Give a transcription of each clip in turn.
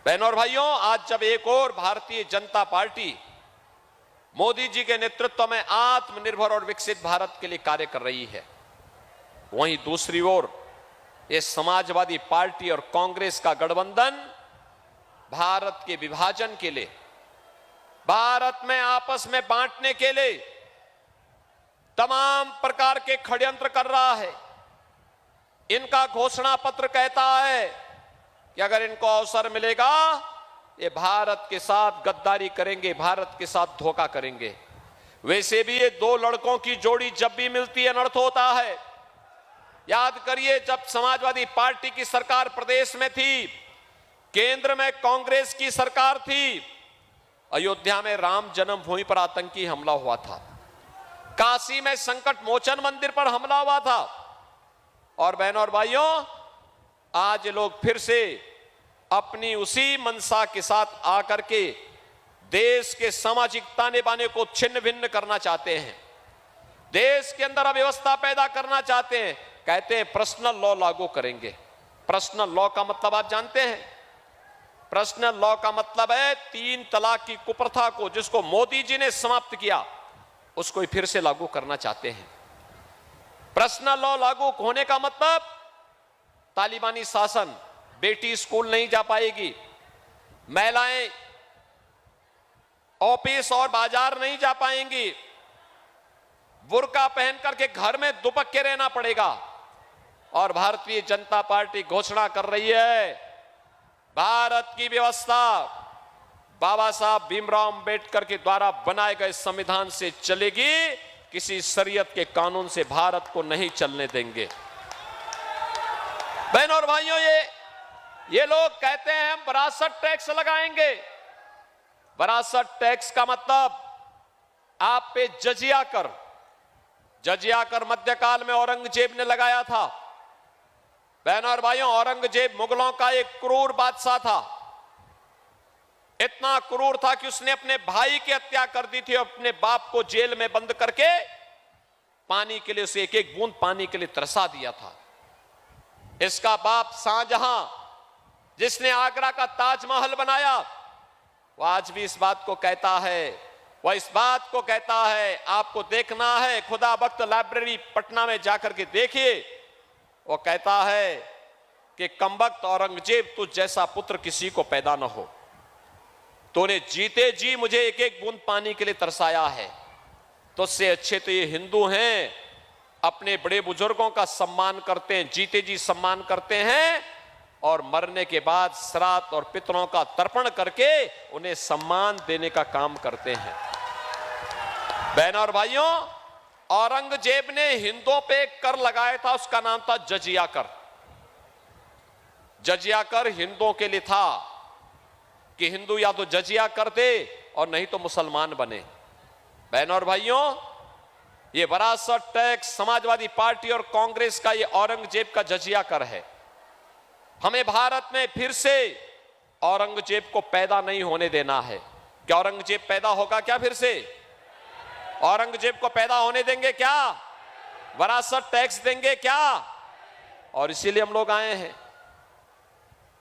बहनों और भाइयों, आज जब एक और भारतीय जनता पार्टी मोदी जी के नेतृत्व में आत्मनिर्भर और विकसित भारत के लिए कार्य कर रही है, वहीं दूसरी ओर ये समाजवादी पार्टी और कांग्रेस का गठबंधन भारत के विभाजन के लिए, भारत में आपस में बांटने के लिए तमाम प्रकार के षड्यंत्र कर रहा है। इनका घोषणा पत्र कहता है कि अगर इनको अवसर मिलेगा ये भारत के साथ गद्दारी करेंगे, भारत के साथ धोखा करेंगे। वैसे भी ये दो लड़कों की जोड़ी जब भी मिलती है अनर्थ होता है। याद करिए, जब समाजवादी पार्टी की सरकार प्रदेश में थी, केंद्र में कांग्रेस की सरकार थी, अयोध्या में राम जन्मभूमि पर आतंकी हमला हुआ था, काशी में संकट मोचन मंदिर पर हमला हुआ था। और बहनों और भाइयों, आज लोग फिर से अपनी उसी मनसा के साथ आकर के देश के सामाजिक ताने बाने को छिन्न भिन्न करना चाहते हैं, देश के अंदर अव्यवस्था पैदा करना चाहते हैं। कहते हैं पर्सनल लॉ लागू करेंगे। पर्सनल लॉ का मतलब आप जानते हैं? पर्सनल लॉ का मतलब है 3 तलाक की कुप्रथा को, जिसको मोदी जी ने समाप्त किया, उसको फिर से लागू करना चाहते हैं। पर्सनल लॉ लागू होने का मतलब तालिबानी शासन, बेटी स्कूल नहीं जा पाएगी, महिलाएं ऑफिस और बाजार नहीं जा पाएंगी, बुर्का पहन करके घर में दुबक के रहना पड़ेगा। और भारतीय जनता पार्टी घोषणा कर रही है, भारत की व्यवस्था बाबा साहब भीमराव अंबेडकर के द्वारा बनाए गए संविधान से चलेगी, किसी शरीयत के कानून से भारत को नहीं चलने देंगे। बहनों और भाइयों, ये लोग कहते हैं हम विरासत टैक्स लगाएंगे। विरासत टैक्स का मतलब आप पे जजिया कर, जजिया कर मध्यकाल में औरंगजेब ने लगाया था। बहनों और भाइयों, औरंगजेब मुगलों का एक क्रूर बादशाह था। इतना क्रूर था कि उसने अपने भाई की हत्या कर दी थी और अपने बाप को जेल में बंद करके पानी के लिए, उसे एक एक बूंद पानी के लिए तरसा दिया था। इसका बाप शाहजहां, जिसने आगरा का ताजमहल बनाया, वह आज भी इस बात को कहता है, वह इस बात को कहता है, आपको देखना है, खुदा बख्त लाइब्रेरी पटना में जाकर के देखिए। वो कहता है कि कमबख्त औरंगजेब, तुझ जैसा पुत्र किसी को पैदा न हो, तूने जीते जी मुझे एक एक बूंद पानी के लिए तरसाया है। तो उससे अच्छे तो ये हिंदू हैं, अपने बड़े बुजुर्गों का सम्मान करते हैं, जीते जी सम्मान करते हैं, और मरने के बाद श्राद्ध और पितरों का तर्पण करके उन्हें सम्मान देने का काम करते हैं। बहनों और भाइयों, औरंगजेब ने हिंदुओं पे एक कर लगाया था, उसका नाम था जजिया कर। जजिया कर हिंदुओं के लिए था कि हिंदू या तो जजिया कर दे और नहीं तो मुसलमान बने। बहनों और भाइयों, ये विरासत टैक्स समाजवादी पार्टी और कांग्रेस का ये औरंगजेब का जजिया कर है। हमें भारत में फिर से औरंगजेब को पैदा नहीं होने देना है। क्या औरंगजेब पैदा होगा क्या? फिर से औरंगजेब को पैदा होने देंगे क्या? विरासत टैक्स देंगे क्या? और इसीलिए हम लोग आए हैं।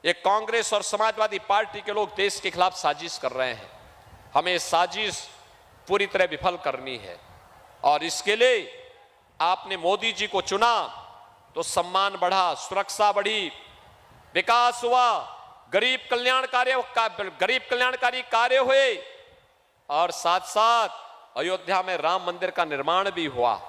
ये कांग्रेस और समाजवादी पार्टी के लोग देश के खिलाफ साजिश कर रहे हैं। हमें साजिश पूरी तरह विफल करनी है, और इसके लिए आपने मोदी जी को चुना तो सम्मान बढ़ा, सुरक्षा बढ़ी, विकास हुआ, गरीब कल्याणकारी कार्य हुए, और साथ साथ अयोध्या में राम मंदिर का निर्माण भी हुआ।